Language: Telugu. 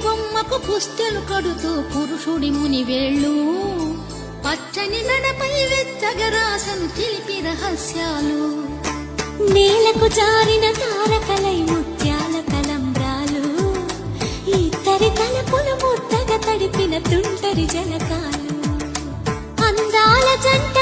బొమ్మకు పుస్తెలు కడుతూ పురుషుడి ముని వేళ్ళు పచ్చని నడపై వెచ్చగరాసను తెలిపి రహస్యాలు నేలకు జారిన తారకలై ముత్యాల కలంబ్రాలు ఇద్దరి తలపుల ముద్దగా తడిపిన తుంటరి జలకాలు అందాల జంట